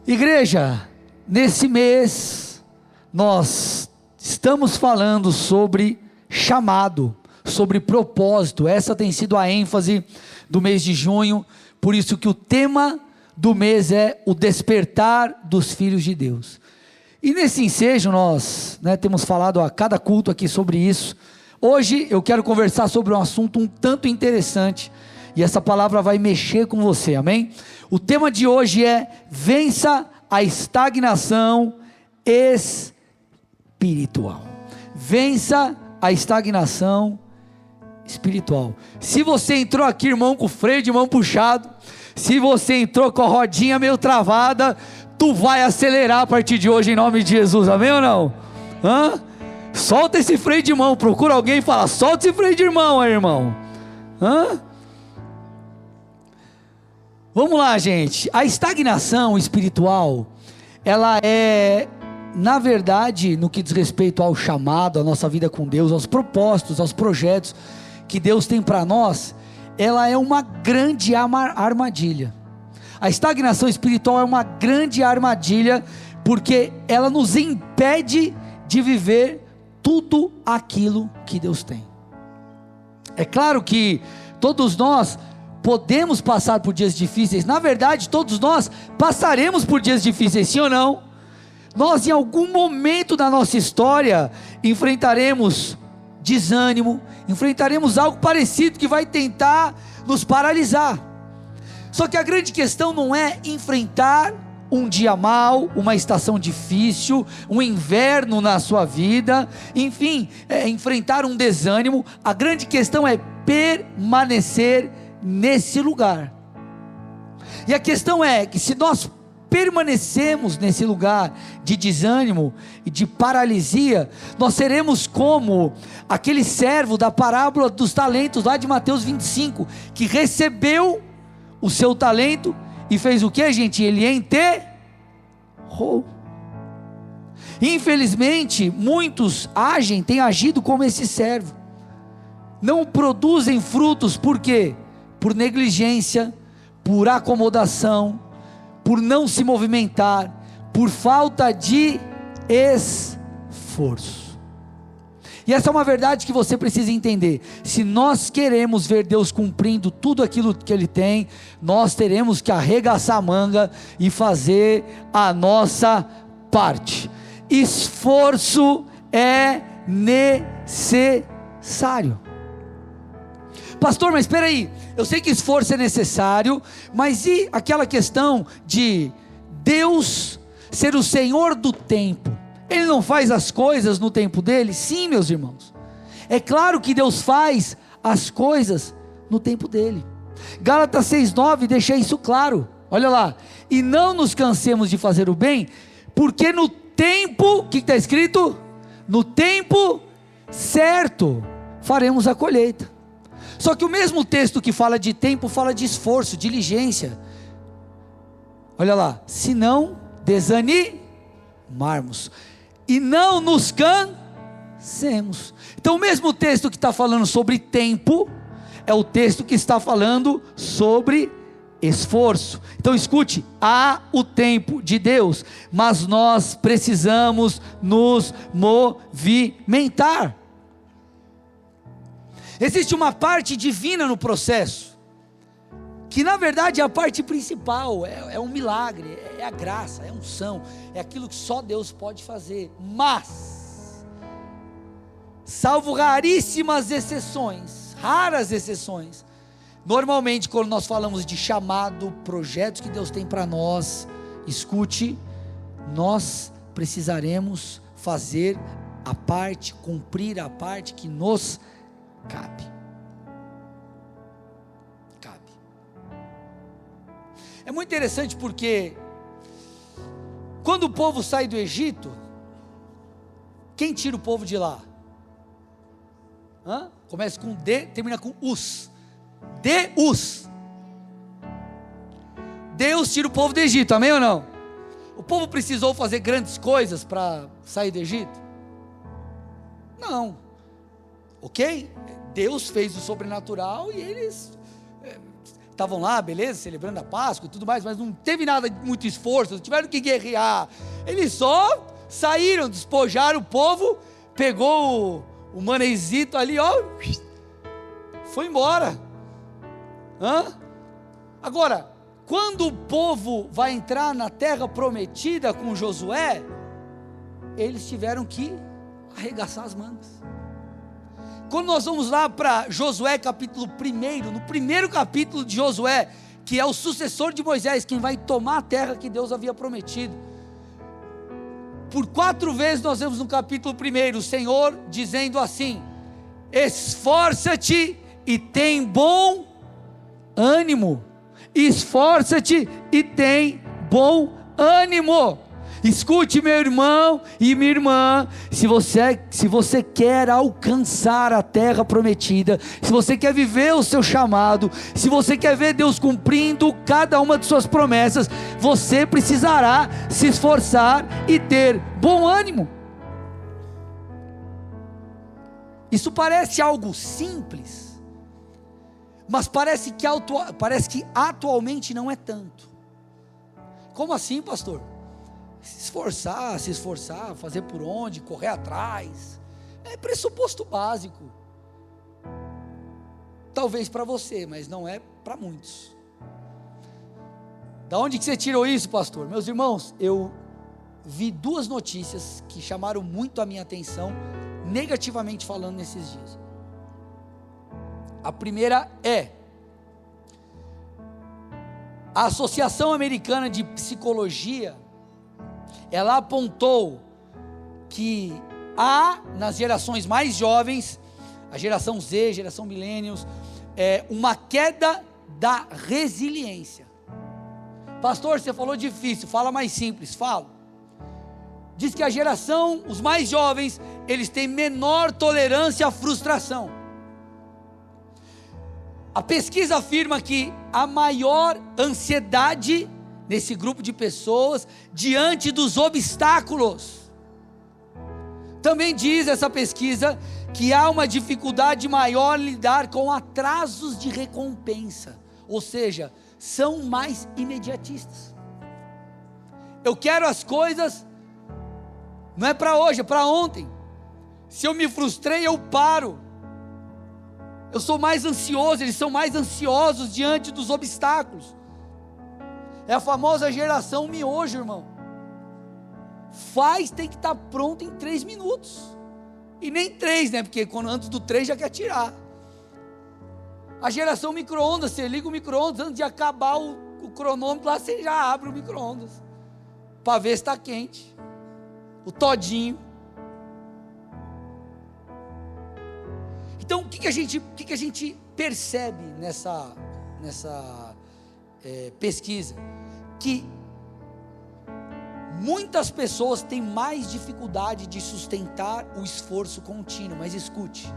Igreja, nesse mês, nós estamos falando sobre chamado, sobre propósito. Essa tem sido a ênfase do mês de junho, por isso que o tema do mês é o despertar dos filhos de Deus. E nesse ensejo nós temos falado a cada culto aqui sobre isso. Hoje eu quero conversar sobre um assunto um tanto interessante, e essa palavra vai mexer com você, amém? O tema de hoje é: vença a estagnação espiritual. Vença a estagnação espiritual. Se você entrou aqui, irmão, com o freio de mão puxado, se você entrou com a rodinha meio travada, tu vai acelerar a partir de hoje em nome de Jesus, amém ou não? Solta esse freio de mão, procura alguém e fala: solta esse freio de mão aí, irmão. Vamos lá, gente. A estagnação espiritual, ela é, na verdade, no que diz respeito ao chamado, à nossa vida com Deus, aos propósitos, aos projetos que Deus tem para nós, ela é uma grande armadilha. A estagnação espiritual é uma grande armadilha, porque ela nos impede de viver tudo aquilo que Deus tem. É claro que todos nós podemos passar por dias difíceis. Na verdade, todos nós passaremos por dias difíceis, sim ou não? Nós, em algum momento da nossa história, enfrentaremos desânimo, enfrentaremos algo parecido que vai tentar nos paralisar. Só que a grande questão não é enfrentar um dia mau, uma estação difícil, um inverno na sua vida, enfim, enfrentar um desânimo. A grande questão é permanecer nesse lugar. E a questão é que se nós permanecemos nesse lugar de desânimo e de paralisia, nós seremos como aquele servo da parábola dos talentos lá de Mateus 25, que recebeu o seu talento e fez o que, gente? Ele enterrou. Infelizmente, muitos têm agido como esse servo, não produzem frutos. Por quê? Por negligência, por acomodação, por não se movimentar, por falta de esforço. E essa é uma verdade que você precisa entender. Se nós queremos ver Deus cumprindo tudo aquilo que Ele tem, nós teremos que arregaçar a manga e fazer a nossa parte. Esforço é necessário. Pastor, mas espera aí, eu sei que esforço é necessário, mas e aquela questão de Deus ser o Senhor do tempo? Ele não faz as coisas no tempo dele? Sim, meus irmãos, é claro que Deus faz as coisas no tempo dele. Gálatas 6:9 deixa isso claro, olha lá: e não nos cansemos de fazer o bem, porque no tempo, o que está escrito? No tempo certo faremos a colheita. Só que o mesmo texto que fala de tempo, fala de esforço, diligência. Olha lá: se não desanimarmos e não nos cansemos. Então o mesmo texto que está falando sobre tempo, é o texto que está falando sobre esforço. Então escute, há o tempo de Deus, mas nós precisamos nos movimentar. Existe uma parte divina no processo, que na verdade é a parte principal, é um milagre, é a graça, é a unção, é aquilo que só Deus pode fazer. Mas, salvo raríssimas exceções, raras exceções, normalmente quando nós falamos de chamado, projetos que Deus tem para nós, escute, nós precisaremos fazer a parte, cumprir a parte que nos cabe. É muito interessante porque quando o povo sai do Egito, quem tira o povo de lá? Começa com D, termina com us. Deus. Deus tira o povo do Egito, amém ou não? O povo precisou fazer grandes coisas para sair do Egito? Não. Ok? Deus fez o sobrenatural e eles estavam lá, beleza, celebrando a Páscoa e tudo mais, mas não teve nada de muito esforço, não tiveram que guerrear, eles só saíram, despojaram o povo, pegou o manezito ali, ó, foi embora. Agora, quando o povo vai entrar na terra prometida com Josué, eles tiveram que arregaçar as mangas. Quando nós vamos lá para Josué capítulo 1, no primeiro capítulo de Josué, que é o sucessor de Moisés, quem vai tomar a terra que Deus havia prometido, por 4 vezes nós vemos no capítulo 1, o Senhor dizendo assim: esforça-te e tem bom ânimo, esforça-te e tem bom ânimo. Escute, meu irmão e minha irmã, se você quer alcançar a terra prometida, se você quer viver o seu chamado, se você quer ver Deus cumprindo cada uma de suas promessas, você precisará se esforçar e ter bom ânimo. Isso parece algo simples, mas parece que atualmente não é tanto. Como assim, pastor? Se esforçar, fazer por onde, correr atrás, é pressuposto básico. Talvez para você, mas não é para muitos. Da onde que você tirou isso, pastor? Meus irmãos, eu vi 2 notícias que chamaram muito a minha atenção, negativamente falando, nesses dias. A primeira é: a Associação Americana de Psicologia, ela apontou que há nas gerações mais jovens, a geração Z, geração Millennials, uma queda da resiliência. Pastor, você falou difícil, fala mais simples. Falo. Diz que a geração, os mais jovens, eles têm menor tolerância à frustração. A pesquisa afirma que a maior ansiedade nesse grupo de pessoas, diante dos obstáculos. Também diz essa pesquisa que há uma dificuldade maior em lidar com atrasos de recompensa, ou seja, são mais imediatistas. Eu quero as coisas, não é para hoje, é para ontem. Se eu me frustrei, eu paro. Eu sou mais ansioso, eles são mais ansiosos diante dos obstáculos. É a famosa geração miojo, irmão. Tem que estar pronto em 3 minutos. E nem 3, né? Porque antes do 3 já quer tirar. A geração micro-ondas, você liga o micro-ondas, antes de acabar o cronômetro lá, você já abre o micro-ondas, para ver se está quente. O todinho. Então, o que a gente percebe nessa pesquisa? Que muitas pessoas têm mais dificuldade de sustentar o esforço contínuo. Mas escute,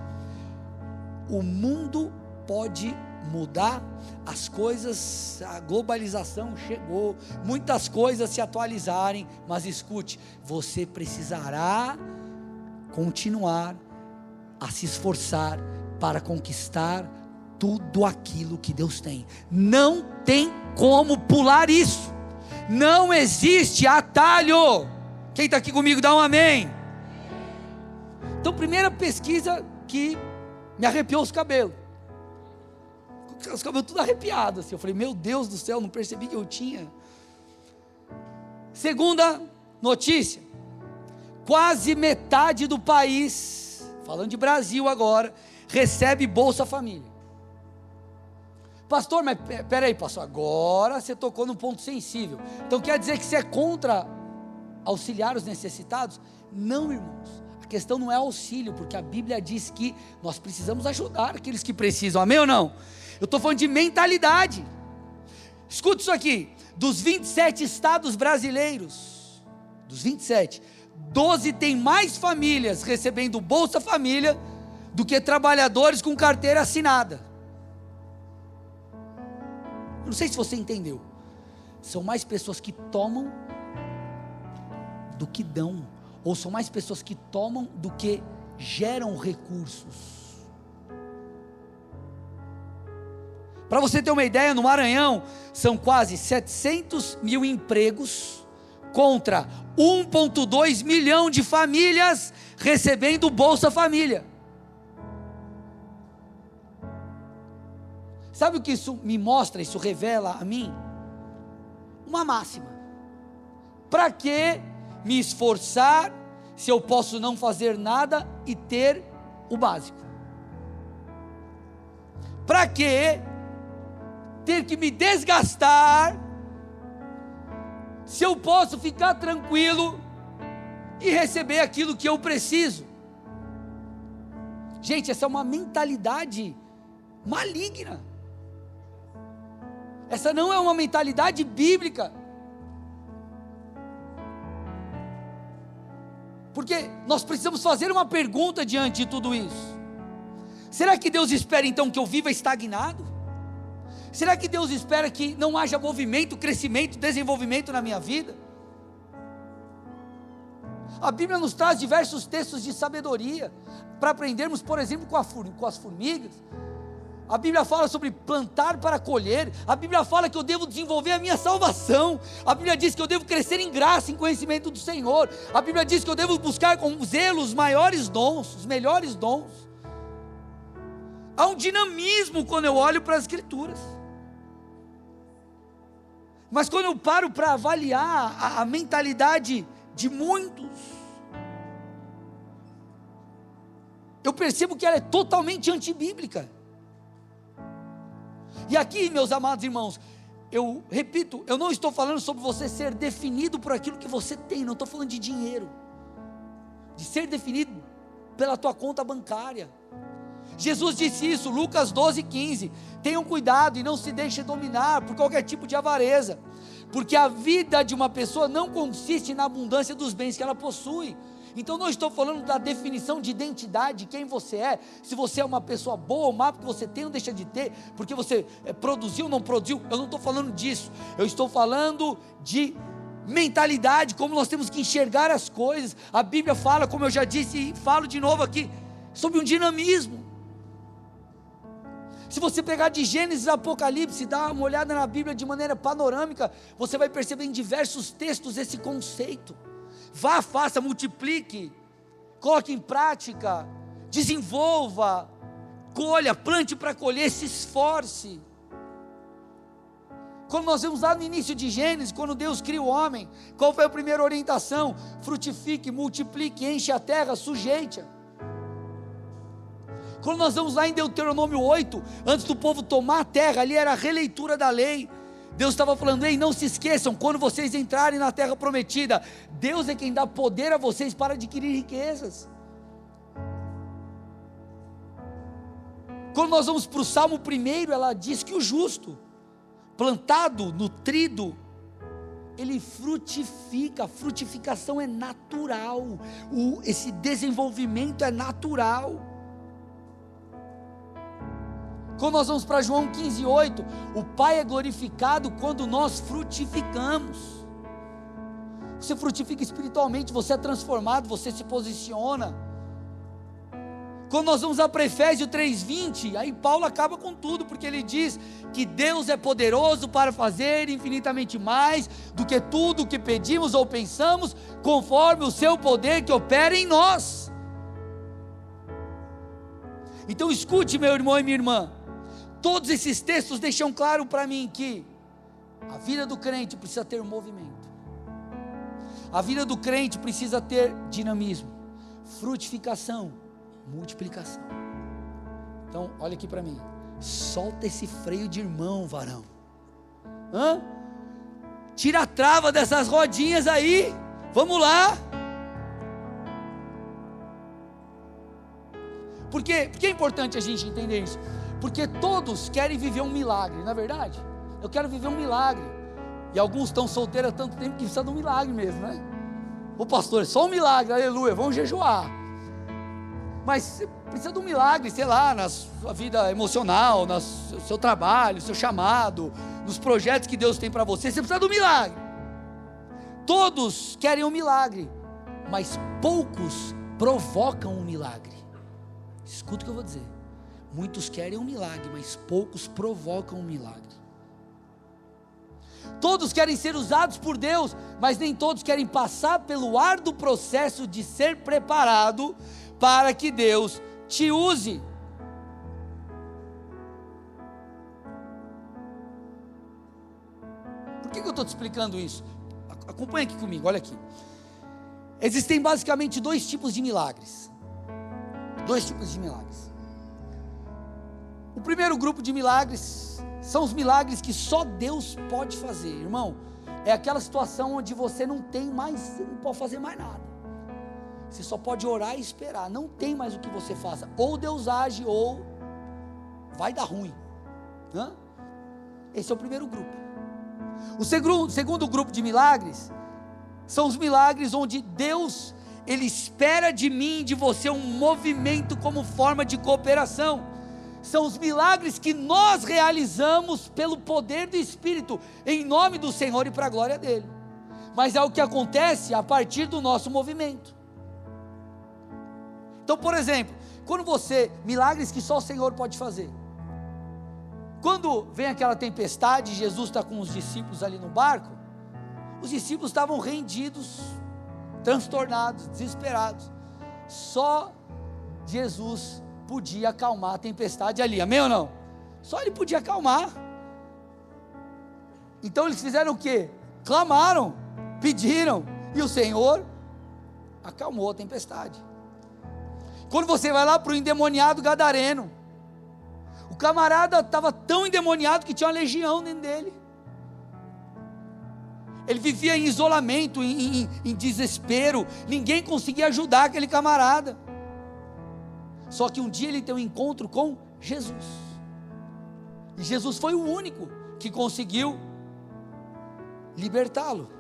o mundo pode mudar, as coisas, a globalização chegou, muitas coisas se atualizarem, mas escute, você precisará continuar a se esforçar para conquistar tudo aquilo que Deus tem. Não tem como pular isso. Não existe atalho. Quem está aqui comigo, dá um amém. Então, primeira pesquisa que me arrepiou os cabelos. Os cabelos tudo arrepiados assim. Eu falei, meu Deus do céu, não percebi que eu tinha. Segunda notícia: quase metade do país, falando de Brasil agora, recebe Bolsa Família. Pastor, mas peraí, pastor, agora você tocou num ponto sensível. Então quer dizer que você é contra auxiliar os necessitados? Não, irmãos, a questão não é auxílio, porque a Bíblia diz que nós precisamos ajudar aqueles que precisam, amém ou não? Eu estou falando de mentalidade. Escuta isso aqui: dos 27 estados brasileiros, dos 27, 12 tem mais famílias recebendo Bolsa Família do que trabalhadores com carteira assinada. Não sei se você entendeu. São mais pessoas que tomam do que dão, ou são mais pessoas que tomam do que geram recursos. Para você ter uma ideia, no Maranhão são quase 700 mil empregos contra 1,2 milhão de famílias recebendo Bolsa Família. Sabe o que isso me mostra, isso revela a mim? Uma máxima: para que me esforçar se eu posso não fazer nada e ter o básico? Para que ter que me desgastar se eu posso ficar tranquilo e receber aquilo que eu preciso? Gente, essa é uma mentalidade maligna. Essa não é uma mentalidade bíblica. Porque nós precisamos fazer uma pergunta diante de tudo isso. Será que Deus espera então que eu viva estagnado? Será que Deus espera que não haja movimento, crescimento, desenvolvimento na minha vida? A Bíblia nos traz diversos textos de sabedoria, para aprendermos, por exemplo, com as formigas. A Bíblia fala sobre plantar para colher. A Bíblia fala que eu devo desenvolver a minha salvação. A Bíblia diz que eu devo crescer em graça, em conhecimento do Senhor. A Bíblia diz que eu devo buscar com zelo os maiores dons, os melhores dons. Há um dinamismo quando eu olho para as Escrituras. Mas quando eu paro para avaliar a mentalidade de muitos, eu percebo que ela é totalmente antibíblica. E aqui, meus amados irmãos, eu repito, eu não estou falando sobre você ser definido por aquilo que você tem, não estou falando de dinheiro, de ser definido pela tua conta bancária. Jesus disse isso, Lucas 12:15, tenham cuidado e não se deixem dominar por qualquer tipo de avareza, porque a vida de uma pessoa não consiste na abundância dos bens que ela possui. Então não estou falando da definição de identidade, quem você é, se você é uma pessoa boa ou má, porque você tem ou deixa de ter, porque você produziu ou não produziu, eu não estou falando disso, eu estou falando de mentalidade, como nós temos que enxergar as coisas. A Bíblia fala, como eu já disse e falo de novo aqui, sobre um dinamismo. Se você pegar de Gênesis a Apocalipse, dar uma olhada na Bíblia de maneira panorâmica, você vai perceber em diversos textos esse conceito. Vá, faça, multiplique, coloque em prática, desenvolva, colha, plante para colher, se esforce. Quando nós vemos lá no início de Gênesis, quando Deus cria o homem, qual foi a primeira orientação? Frutifique, multiplique, enche a terra, sujeite-a. Quando nós vamos lá em Deuteronômio 8, antes do povo tomar a terra, ali era a releitura da lei. Deus estava falando, ei, não se esqueçam, quando vocês entrarem na terra prometida, Deus é quem dá poder a vocês para adquirir riquezas. Quando nós vamos para o Salmo 1, ela diz que o justo, plantado, nutrido, ele frutifica, a frutificação é natural, esse desenvolvimento é natural. Quando nós vamos para João 15:8, o Pai é glorificado quando nós frutificamos. Você frutifica espiritualmente, você é transformado, você se posiciona. Quando nós vamos para Efésios 3:20, aí Paulo acaba com tudo, porque ele diz que Deus é poderoso para fazer infinitamente mais do que tudo o que pedimos ou pensamos, conforme o seu poder que opera em nós. Então escute, meu irmão e minha irmã, todos esses textos deixam claro para mim que a vida do crente precisa ter movimento, a vida do crente precisa ter dinamismo, frutificação, multiplicação. Então olha aqui para mim, solta esse freio de irmão, varão. Tira a trava dessas rodinhas aí, vamos lá. Por que é importante a gente entender isso? Porque todos querem viver um milagre, não é verdade? Eu quero viver um milagre. E alguns estão solteiros há tanto tempo que precisa de um milagre mesmo, né? Ô pastor, só um milagre, aleluia, vamos jejuar. Mas precisa de um milagre, sei lá, na sua vida emocional, no seu trabalho, no seu chamado, nos projetos que Deus tem para você, você precisa de um milagre. Todos querem um milagre, mas poucos provocam um milagre. Escuta o que eu vou dizer. Muitos querem um milagre, mas poucos provocam um milagre. Todos querem ser usados por Deus, mas nem todos querem passar pelo árduo processo de ser preparado para que Deus te use. Por que eu estou te explicando isso? Acompanha aqui comigo, olha aqui. Existem basicamente dois tipos de milagres. Dois tipos de milagres. O primeiro grupo de milagres são os milagres que só Deus pode fazer, irmão. É aquela situação onde você não tem mais, você não pode fazer mais nada. Você só pode orar e esperar. Não tem mais o que você faça. Ou Deus age, ou vai dar ruim. Esse é o primeiro grupo. O segundo grupo de milagres são os milagres onde Deus, Ele espera de mim e de você um movimento como forma de cooperação. São os milagres que nós realizamos pelo poder do Espírito, em nome do Senhor e para a glória dEle. Mas é o que acontece a partir do nosso movimento. Então, por exemplo, milagres que só o Senhor pode fazer. Quando vem aquela tempestade, Jesus está com os discípulos ali no barco, os discípulos estavam rendidos, transtornados, desesperados. Só Jesus podia acalmar a tempestade ali, amém ou não? Só Ele podia acalmar. Então eles fizeram o quê? Clamaram, pediram, e o Senhor acalmou a tempestade. Quando você vai lá para o endemoniado gadareno, o camarada estava tão endemoniado que tinha uma legião dentro dele. Ele vivia em isolamento, em desespero, ninguém conseguia ajudar aquele camarada. Só que um dia ele tem um encontro com Jesus, e Jesus foi o único que conseguiu libertá-lo.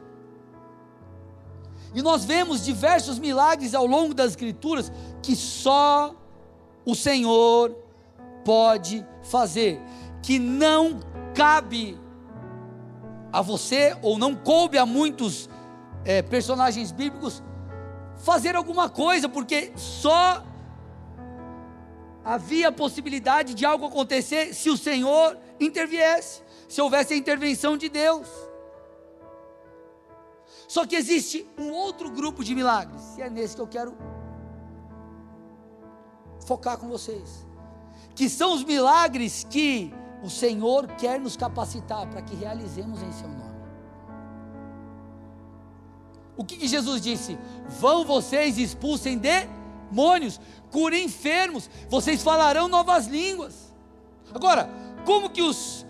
E nós vemos diversos milagres ao longo das Escrituras, que só o Senhor pode fazer, que não cabe a você, ou não coube a muitos personagens bíblicos, fazer alguma coisa, porque só havia a possibilidade de algo acontecer se o Senhor interviesse, se houvesse a intervenção de Deus. Só que existe um outro grupo de milagres, e é nesse que eu quero focar com vocês, que são os milagres que o Senhor quer nos capacitar para que realizemos em seu nome. O que Jesus disse? Vão vocês e expulsem demônios, curem enfermos, vocês falarão novas línguas. Agora, como que os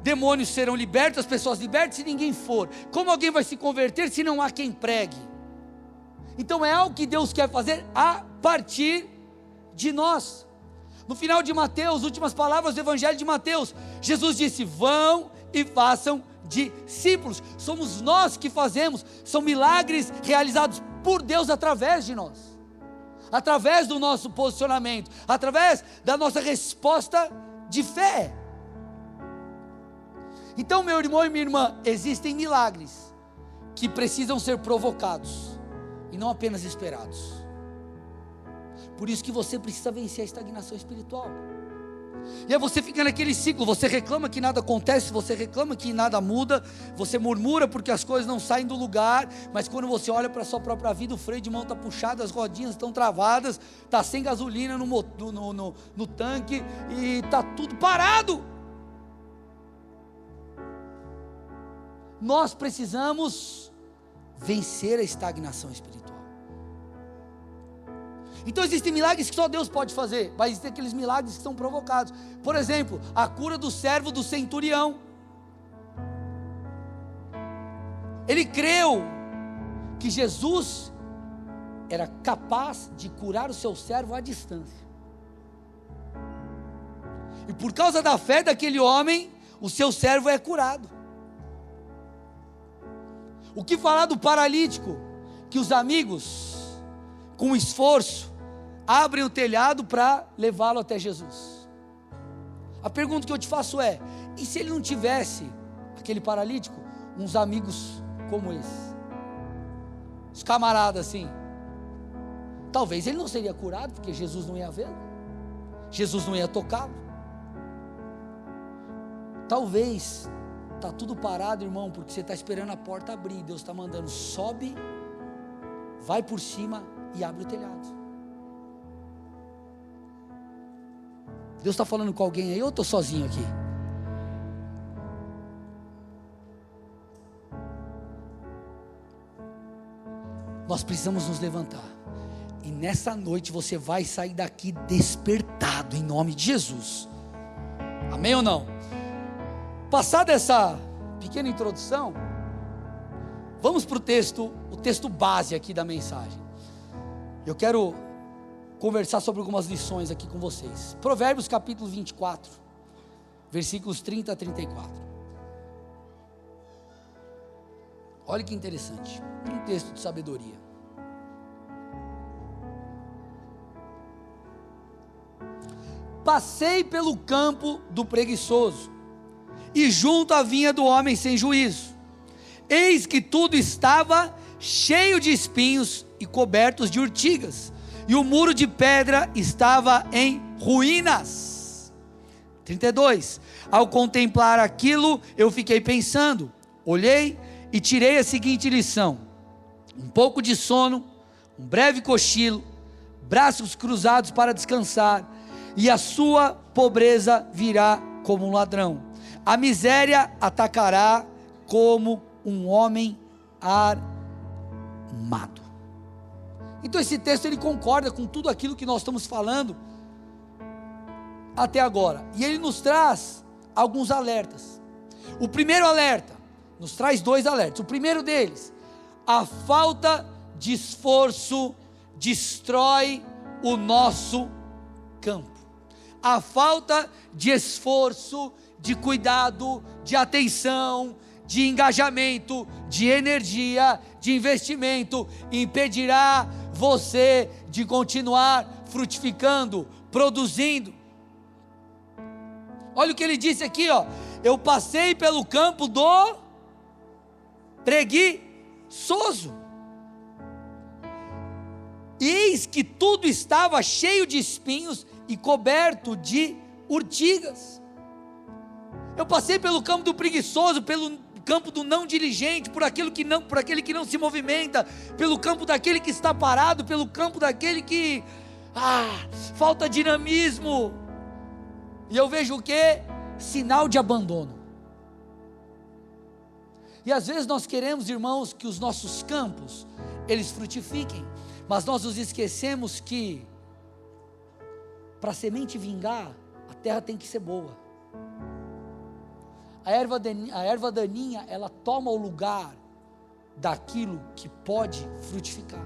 demônios serão libertos, as pessoas libertas, se ninguém for? Como alguém vai se converter se não há quem pregue? Então é algo que Deus quer fazer a partir de nós. No final de Mateus, últimas palavras do Evangelho de Mateus, Jesus disse: vão e façam discípulos. Somos nós que fazemos, são milagres realizados por Deus através de nós, através do nosso posicionamento, através da nossa resposta de fé. Então, meu irmão e minha irmã, existem milagres que precisam ser provocados e não apenas esperados. Por isso que você precisa vencer a estagnação espiritual. E aí você fica naquele ciclo, você reclama que nada acontece, você reclama que nada muda, você murmura porque as coisas não saem do lugar, mas quando você olha para a sua própria vida, o freio de mão está puxado, as rodinhas estão travadas, está sem gasolina no tanque, e está tudo parado. Nós precisamos vencer a estagnação espiritual. Então existem milagres que só Deus pode fazer, mas existem aqueles milagres que são provocados. Por exemplo, a cura do servo do centurião. Ele creu que Jesus era capaz de curar o seu servo à distância. E por causa da fé daquele homem, o seu servo é curado. O que falar do paralítico, que os amigos, com esforço, abrem o telhado para levá-lo até Jesus? A pergunta que eu te faço é: e se ele não tivesse, aquele paralítico, uns amigos como esse, os camaradas assim? Talvez ele não seria curado, porque Jesus não ia vê-lo. Jesus não ia tocá-lo. Talvez está tudo parado, irmão, porque você está esperando a porta abrir. Deus está mandando, sobe, vai por cima e abre o telhado. Deus está falando com alguém aí ou eu estou sozinho aqui? Nós precisamos nos levantar. E nessa noite você vai sair daqui despertado em nome de Jesus. Amém ou não? Passada essa pequena introdução, vamos para o texto base aqui da mensagem. Eu quero conversar sobre algumas lições aqui com vocês. Provérbios capítulo 24, versículos 30 a 34. Olha que interessante, um texto de sabedoria. Passei pelo campo do preguiçoso, e junto à vinha do homem sem juízo. Eis que tudo estava cheio de espinhos e cobertos de urtigas, e o muro de pedra estava em ruínas. 32. Ao contemplar aquilo, eu fiquei pensando, olhei e tirei a seguinte lição: um pouco de sono, um breve cochilo, braços cruzados para descansar, e a sua pobreza virá como um ladrão. A miséria atacará como um homem armado. Então esse texto ele concorda com tudo aquilo que nós estamos falando até agora. E ele nos traz alguns alertas. O primeiro alerta, nos traz dois alertas. O primeiro deles, a falta de esforço destrói o nosso campo. A falta de esforço, de cuidado, de atenção, de engajamento, de energia, de investimento, impedirá você de continuar frutificando, produzindo. Olha o que ele disse aqui, ó. Eu passei pelo campo do preguiçoso. Eis que tudo estava cheio de espinhos e coberto de urtigas. Eu passei pelo campo do preguiçoso, pelo campo do não diligente, por aquele que não se movimenta, pelo campo daquele que está parado, pelo campo daquele que falta dinamismo. E eu vejo o quê? Sinal de abandono. E às vezes nós queremos, irmãos, que os nossos campos eles frutifiquem, mas nós nos esquecemos que para a semente vingar, a terra tem que ser boa. A erva daninha, ela toma o lugar daquilo que pode frutificar.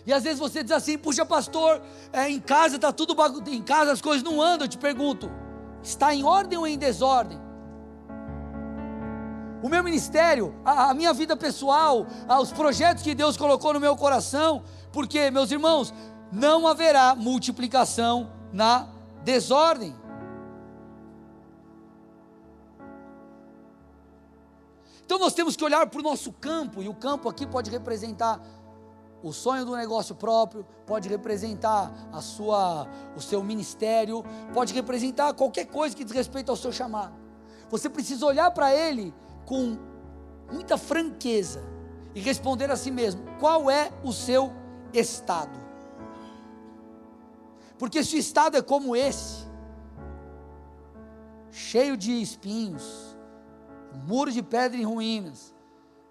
E às vezes você diz assim: puxa pastor, em casa está tudo em casa as coisas não andam. Eu te pergunto, está em ordem ou em desordem? O meu ministério, a minha vida pessoal, os projetos que Deus colocou no meu coração, porque, meus irmãos, não haverá multiplicação na desordem. Então nós temos que olhar para o nosso campo, e o campo aqui pode representar o sonho do negócio próprio, pode representar o seu ministério, pode representar qualquer coisa que diz respeito ao seu chamado. Você precisa olhar para ele com muita franqueza e responder a si mesmo: qual é o seu estado? Porque se o estado é como esse, cheio de espinhos, muro de pedra em ruínas,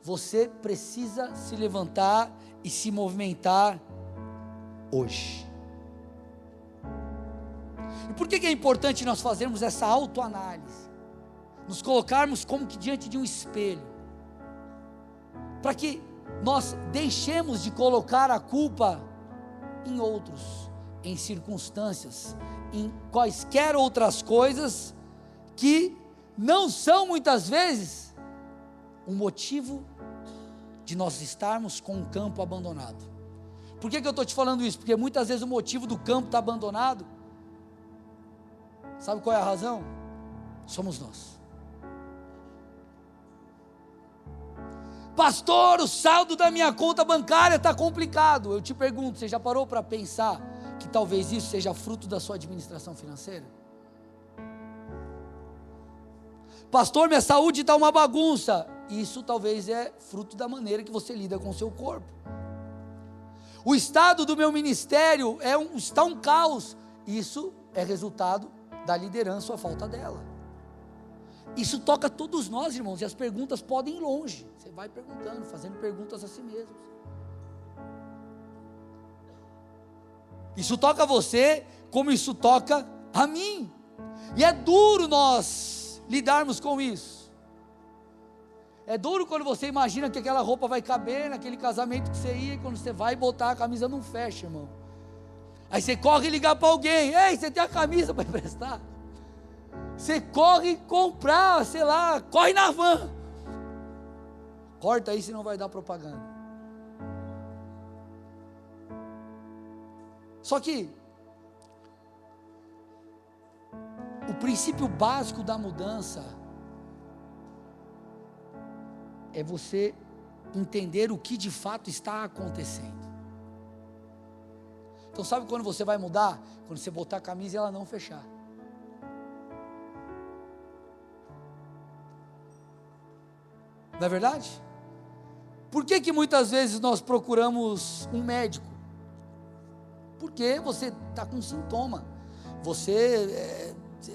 você precisa se levantar e se movimentar hoje. E por que é importante nós fazermos essa autoanálise? Nos colocarmos como que diante de um espelho, para que nós deixemos de colocar a culpa em outros, em circunstâncias, em quaisquer outras coisas que não são muitas vezes um motivo de nós estarmos com um campo abandonado. Por que eu estou te falando isso? Porque muitas vezes o motivo do campo estar abandonado, sabe qual é a razão? Somos nós. Pastor, o saldo da minha conta bancária está complicado. Eu te pergunto, você já parou para pensar que talvez isso seja fruto da sua administração financeira? Pastor, minha saúde está uma bagunça. Isso talvez é fruto da maneira que você lida com o seu corpo. O estado do meu ministério está um caos. Isso é resultado da liderança ou a falta dela. Isso toca todos nós, irmãos, e as perguntas podem ir longe. Você vai perguntando, fazendo perguntas a si mesmo. Isso toca você, como isso toca a mim. E é duro nós lidarmos com isso. É duro quando você imagina que aquela roupa vai caber naquele casamento que você ia, e quando você vai botar a camisa não fecha, irmão. Aí você corre ligar para alguém: ei, você tem a camisa para emprestar? Você corre comprar, sei lá, corre na van. Corta aí, senão vai dar propaganda. Só que o princípio básico da mudança é você entender o que de fato está acontecendo. Então sabe quando você vai mudar? Quando você botar a camisa e ela não fechar. Não é verdade? Por que muitas vezes nós procuramos um médico? Porque você está com sintoma.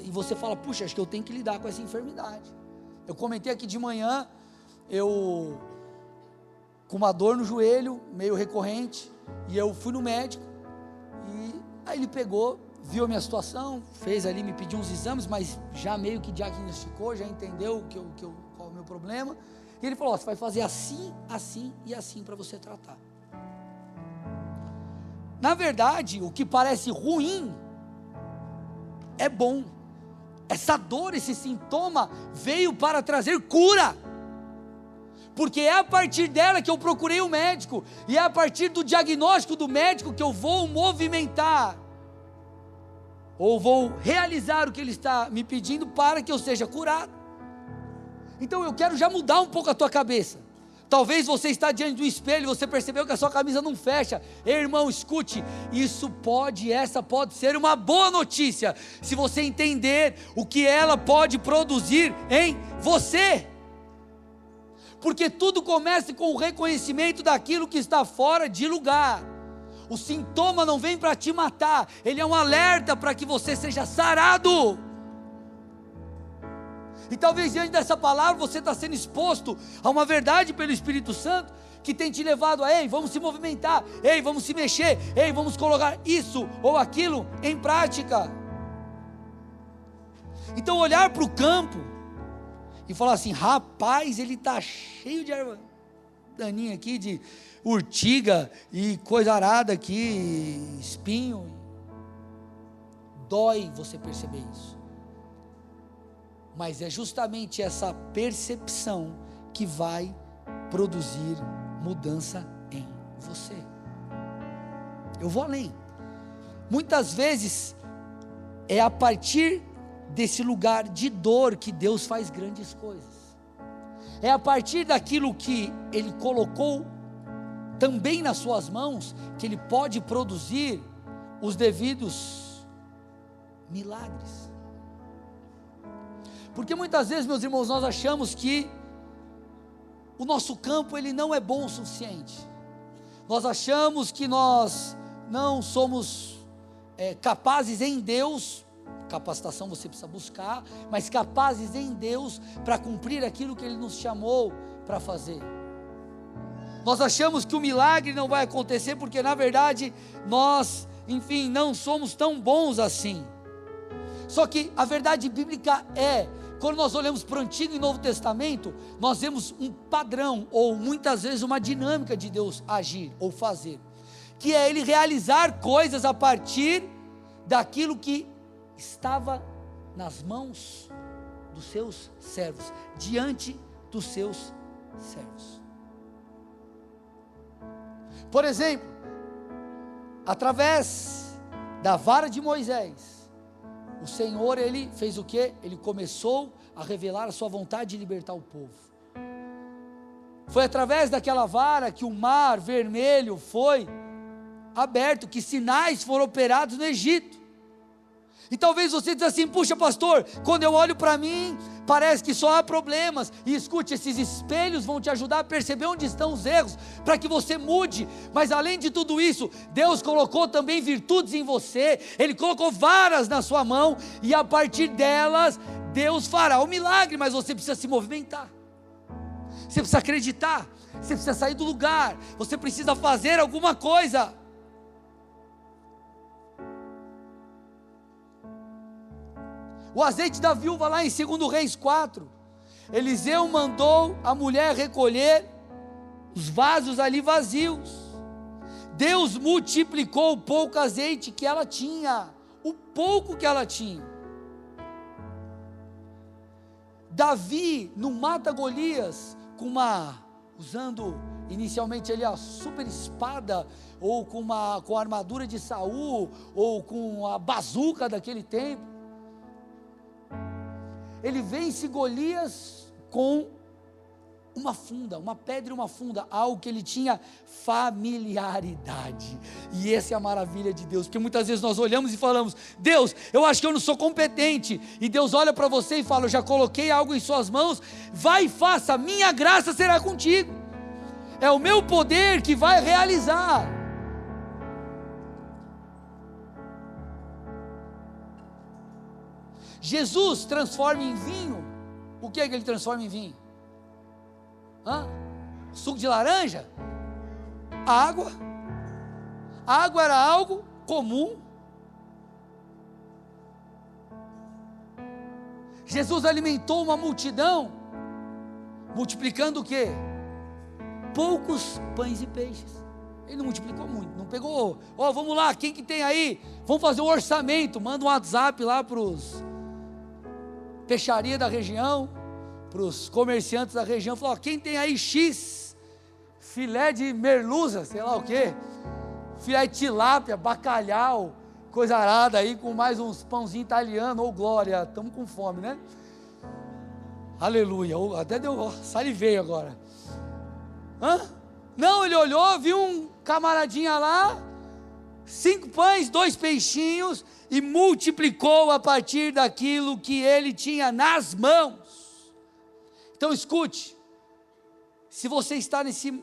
E você fala: puxa, acho que eu tenho que lidar com essa enfermidade. Eu comentei aqui de manhã, com uma dor no joelho, meio recorrente, e eu fui no médico, e aí ele pegou, viu a minha situação, fez ali, me pediu uns exames, mas já meio que diagnosticou, já entendeu qual é o meu problema, e ele falou: você vai fazer assim, assim e assim para você tratar. Na verdade, o que parece ruim é bom. Essa dor, esse sintoma veio para trazer cura, porque é a partir dela que eu procurei o médico, e é a partir do diagnóstico do médico que eu vou movimentar, ou vou realizar o que ele está me pedindo para que eu seja curado. Então eu quero já mudar um pouco a tua cabeça. Talvez você está diante do espelho e você percebeu que a sua camisa não fecha. Ei, irmão, escute, essa pode ser uma boa notícia, se você entender o que ela pode produzir em você. Porque tudo começa com o reconhecimento daquilo que está fora de lugar. O sintoma não vem para te matar, ele é um alerta para que você seja sarado. E talvez diante dessa palavra você está sendo exposto a uma verdade pelo Espírito Santo, que tem te levado a: ei, vamos se movimentar, ei, vamos se mexer, ei, vamos colocar isso ou aquilo em prática. Então olhar para o campo e falar assim: rapaz, ele está cheio de erva daninha aqui, de urtiga e coisa arada aqui, espinho. Dói você perceber isso. Mas é justamente essa percepção que vai produzir mudança em você. Eu vou além. Muitas vezes é a partir desse lugar de dor que Deus faz grandes coisas. É a partir daquilo que Ele colocou também nas suas mãos que Ele pode produzir os devidos milagres. Porque muitas vezes, meus irmãos, nós achamos que o nosso campo ele não é bom o suficiente. Nós achamos que nós não somos capazes em Deus. Capacitação você precisa buscar, mas capazes em Deus para cumprir aquilo que Ele nos chamou para fazer. Nós achamos que o milagre não vai acontecer porque na verdade nós, enfim, não somos tão bons assim. Só que a verdade bíblica quando nós olhamos para o Antigo e Novo Testamento, nós vemos um padrão, ou muitas vezes uma dinâmica de Deus agir ou fazer, que é Ele realizar coisas a partir daquilo que estava nas mãos dos seus servos, diante dos seus servos. Por exemplo, através da vara de Moisés, o Senhor, Ele fez o quê? Ele começou a revelar a sua vontade de libertar o povo. Foi através daquela vara que o mar vermelho foi aberto, que sinais foram operados no Egito. E talvez você diz assim: puxa pastor, quando eu olho para mim, parece que só há problemas. E escute, esses espelhos vão te ajudar a perceber onde estão os erros, para que você mude. Mas além de tudo isso, Deus colocou também virtudes em você, Ele colocou varas na sua mão, e a partir delas, Deus fará o milagre. Mas você precisa se movimentar, você precisa acreditar, você precisa sair do lugar, você precisa fazer alguma coisa. O azeite da viúva lá em 2 Reis 4, Eliseu mandou a mulher recolher os vasos ali vazios. Deus multiplicou o pouco azeite que ela tinha, o pouco que ela tinha. Davi não mata Golias usando inicialmente ali a super espada, ou com a armadura de Saul, ou com a bazuca daquele tempo. Ele vence Golias com uma funda, uma pedra e uma funda, algo que ele tinha familiaridade. E essa é a maravilha de Deus, porque muitas vezes nós olhamos e falamos: Deus, eu acho que eu não sou competente, e Deus olha para você e fala: eu já coloquei algo em suas mãos, vai e faça, minha graça será contigo, é o meu poder que vai realizar. Jesus transforma em vinho, o que é que ele transforma em vinho? Suco de laranja? Água. A água era algo comum. Jesus alimentou uma multidão, multiplicando o quê? Poucos pães e peixes. Ele não multiplicou muito, não pegou, vamos lá, quem que tem aí? Vamos fazer um orçamento, manda um WhatsApp lá para os peixaria da região, para os comerciantes da região, falou: quem tem aí X filé de merluza, sei lá o que, filé de tilápia, bacalhau, coisa arada aí, com mais uns pãozinhos italianos, ou glória, estamos com fome, né? Aleluia, até salivei agora. Não, ele olhou, viu um camaradinha lá, 5 pães, 2 peixinhos, e multiplicou a partir daquilo que ele tinha nas mãos. Então escute, se você está nesse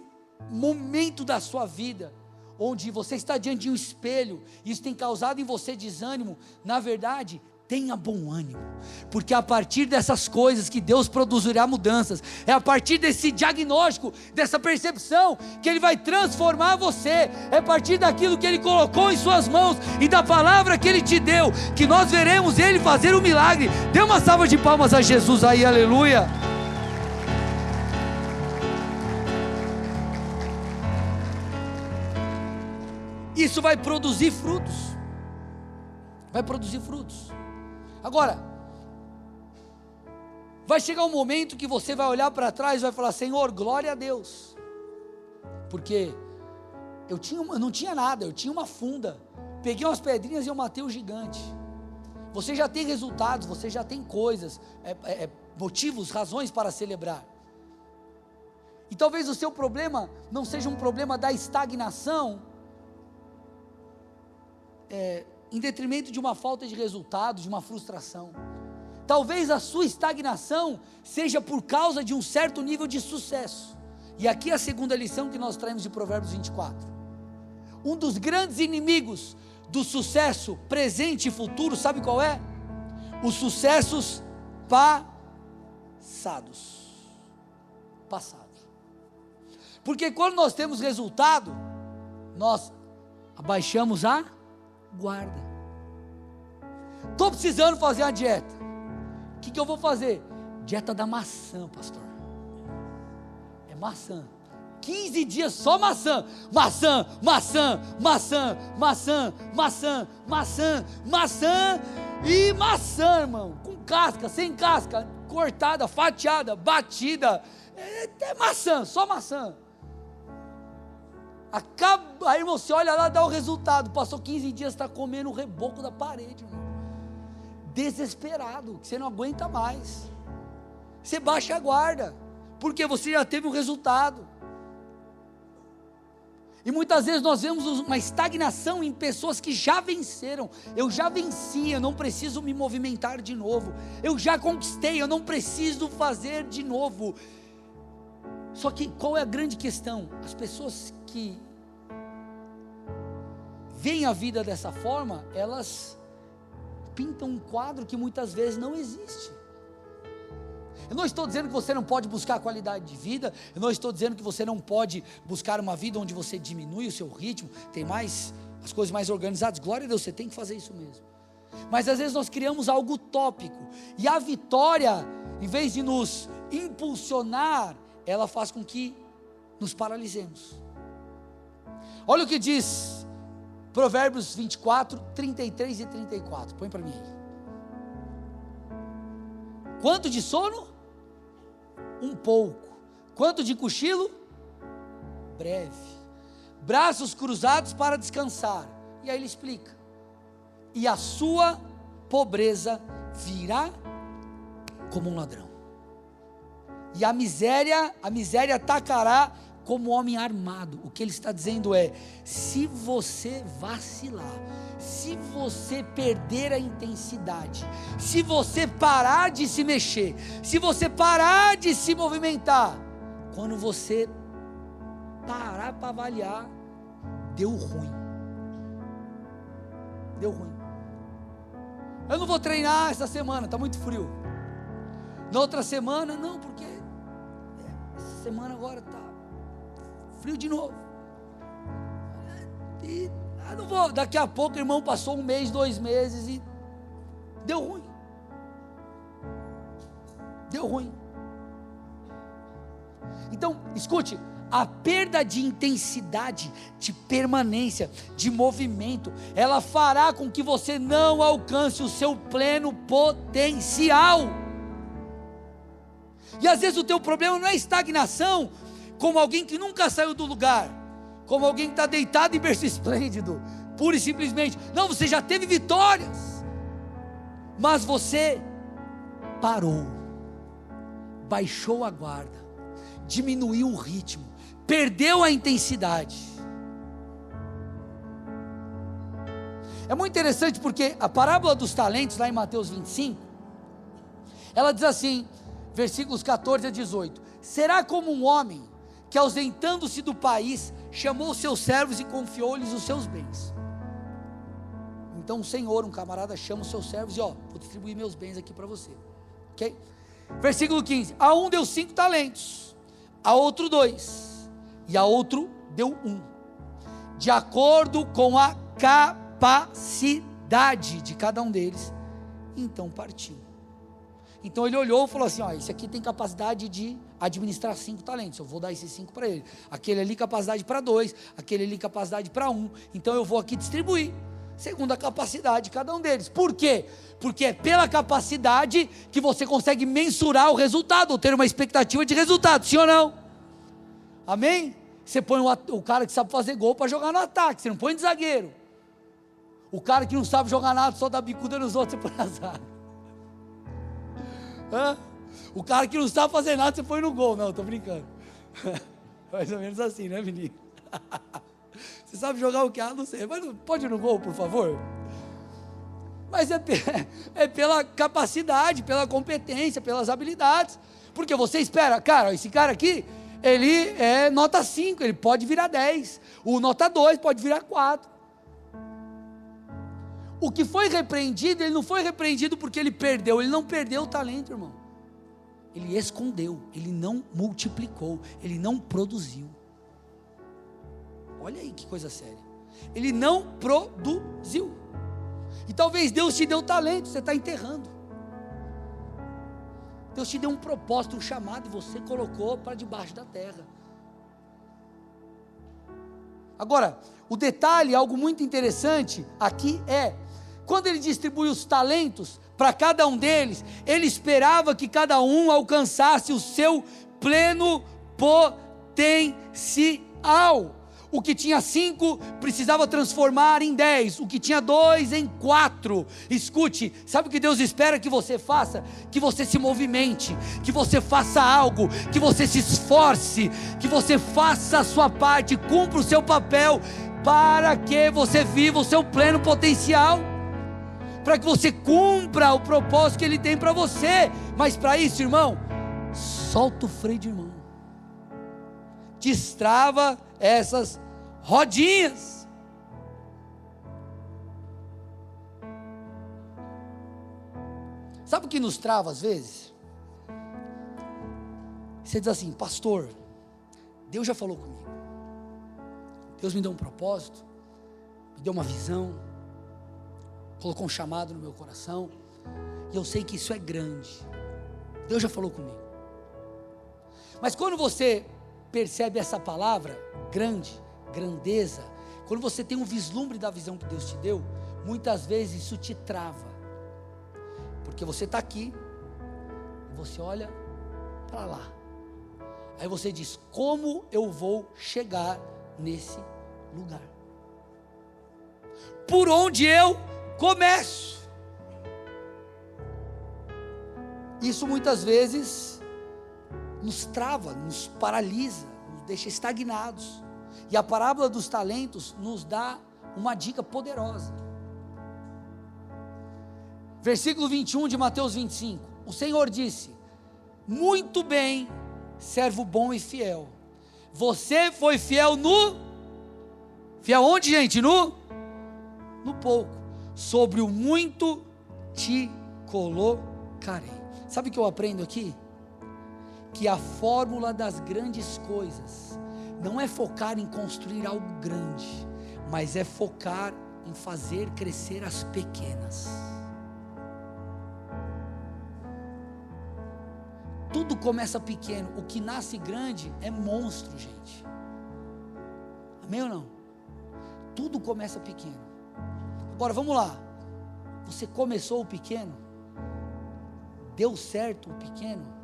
momento da sua vida, onde você está diante de um espelho, e isso tem causado em você desânimo, na verdade, tenha bom ânimo, porque é a partir dessas coisas que Deus produzirá mudanças, é a partir desse diagnóstico, dessa percepção, que Ele vai transformar você, é a partir daquilo que Ele colocou em suas mãos, e da palavra que Ele te deu, que nós veremos Ele fazer um milagre. Dê uma salva de palmas a Jesus aí, aleluia. Isso vai produzir frutos, vai produzir frutos. Agora, vai chegar um momento que você vai olhar para trás e vai falar: Senhor, glória a Deus, porque eu não tinha nada, eu tinha uma funda, peguei umas pedrinhas e eu matei o gigante. Você já tem resultados, você já tem coisas, motivos, razões para celebrar. E talvez o seu problema não seja um problema da estagnação, em detrimento de uma falta de resultado, de uma frustração. Talvez a sua estagnação seja por causa de um certo nível de sucesso. E aqui é a segunda lição que nós traemos de Provérbios 24. Um dos grandes inimigos do sucesso presente e futuro, sabe qual é? Os sucessos passados. Porque quando nós temos resultado, nós abaixamos a guarda. Estou precisando fazer uma dieta. O que eu vou fazer? Dieta da maçã, pastor. É maçã. 15 dias só maçã. Maçã, maçã, maçã, maçã, maçã, maçã, maçã e maçã, irmão. Com casca, sem casca, cortada, fatiada, batida. É maçã, só maçã. Aí você olha lá, dá o resultado. Passou 15 dias, está comendo o reboco da parede, irmão. Desesperado, que você não aguenta mais. Você baixa a guarda, porque você já teve um resultado. E muitas vezes nós vemos uma estagnação em pessoas que já venceram. Eu já venci, eu não preciso me movimentar de novo. Eu já conquistei, eu não preciso fazer de novo. Só que qual é a grande questão? As pessoas que veem a vida dessa forma, elas pintam um quadro que muitas vezes não existe. Eu não estou dizendo que você não pode buscar qualidade de vida, eu não estou dizendo que você não pode buscar uma vida onde você diminui o seu ritmo, tem as coisas mais organizadas, glória a Deus, você tem que fazer isso mesmo. Mas às vezes nós criamos algo utópico, e a vitória, em vez de nos impulsionar, ela faz com que nos paralisemos. Olha o que diz Provérbios 24, 33 e 34, põe para mim aí. Quanto de sono? Um pouco. Quanto de cochilo? Breve. Braços cruzados para descansar. E aí ele explica. E a sua pobreza virá como um ladrão. E a miséria atacará como homem armado. O que ele está dizendo é: se você vacilar, se você perder a intensidade, se você parar de se mexer, se você parar de se movimentar, quando você parar para avaliar, deu ruim. Deu ruim. Eu não vou treinar essa semana, está muito frio. Na outra semana, não, porque essa semana agora está frio de novo. E não vou. Daqui a pouco, irmão, passou 1 mês, 2 meses e deu ruim. Deu ruim. Então, escute, a perda de intensidade, de permanência, de movimento, ela fará com que você não alcance o seu pleno potencial. E às vezes o teu problema não é estagnação, como alguém que nunca saiu do lugar, como alguém que está deitado em berço esplêndido, pura e simplesmente. Não, você já teve vitórias, mas você parou, baixou a guarda, diminuiu o ritmo, perdeu a intensidade. É muito interessante porque a parábola dos talentos, lá em Mateus 25, ela diz assim, versículos 14 a 18: será como um homem que, ausentando-se do país, chamou seus servos e confiou-lhes os seus bens. Então um senhor, um camarada, chama os seus servos e vou distribuir meus bens aqui para você, ok? Versículo 15: a um deu 5 talentos, a outro 2, e a outro deu 1, de acordo com a capacidade de cada um deles. Então partiu. Então ele olhou e falou assim: esse aqui tem capacidade de administrar 5 talentos, eu vou dar esses 5 para ele. Aquele ali capacidade para 2, aquele ali capacidade para 1, então eu vou aqui distribuir, segundo a capacidade de cada um deles. Por quê? Porque é pela capacidade que você consegue mensurar o resultado, ou ter uma expectativa de resultado, sim ou não? Amém? Você põe o cara que sabe fazer gol para jogar no ataque, você não põe de zagueiro. O cara que não sabe jogar nada, só dá bicuda nos outros, você põe na zaga. O cara que não sabe fazer nada, você põe no gol. Não, estou brincando. Mais ou menos assim, né, menino? Você sabe jogar o que? Não sei, mas pode ir no gol, por favor? Mas é pela capacidade, pela competência, pelas habilidades. Porque você espera, cara, esse cara aqui, ele é nota 5, ele pode virar 10. O nota 2 pode virar 4. O que foi repreendido, ele não foi repreendido porque ele perdeu, ele não perdeu o talento, irmão. Ele escondeu, ele não multiplicou, ele não produziu. Olha aí que coisa séria. Ele não produziu. E talvez Deus te deu talento, você está enterrando. Deus te deu um propósito, um chamado, e você colocou para debaixo da terra. Agora, o detalhe, algo muito interessante aqui é, quando ele distribui os talentos para cada um deles, ele esperava que cada um alcançasse o seu pleno potencial. O que tinha 5 precisava transformar em 10. O que tinha 2 em 4. Escute, sabe o que Deus espera que você faça? Que você se movimente, que você faça algo, que você se esforce, que você faça a sua parte, cumpra o seu papel, para que você viva o seu pleno potencial, para que você cumpra o propósito que Ele tem para você. Mas para isso, irmão, solta o freio de mão, destrava essas rodinhas. Sabe o que nos trava às vezes? Você diz assim: pastor, Deus já falou comigo, Deus me deu um propósito, me deu uma visão, colocou um chamado no meu coração, e eu sei que isso é grande, Deus já falou comigo. Mas quando você percebe essa palavra, grande, grandeza, quando você tem um vislumbre da visão que Deus te deu, muitas vezes isso te trava, porque você está aqui, você olha para lá, aí você diz: como eu vou chegar nesse lugar? Por onde eu começo? Isso muitas vezes nos trava, nos paralisa, nos deixa estagnados. E a parábola dos talentos nos dá uma dica poderosa. Versículo 21 de Mateus 25. O Senhor disse: muito bem, servo bom e fiel. Você foi fiel no... Fiel onde, gente? No pouco. Sobre o muito te colocarei. Sabe o que eu aprendo aqui? Que a fórmula das grandes coisas não é focar em construir algo grande, mas é focar em fazer crescer as pequenas. Tudo começa pequeno. O que nasce grande é monstro, gente. Amém ou não? Tudo começa pequeno. Agora vamos lá. Você começou o pequeno, deu certo o pequeno.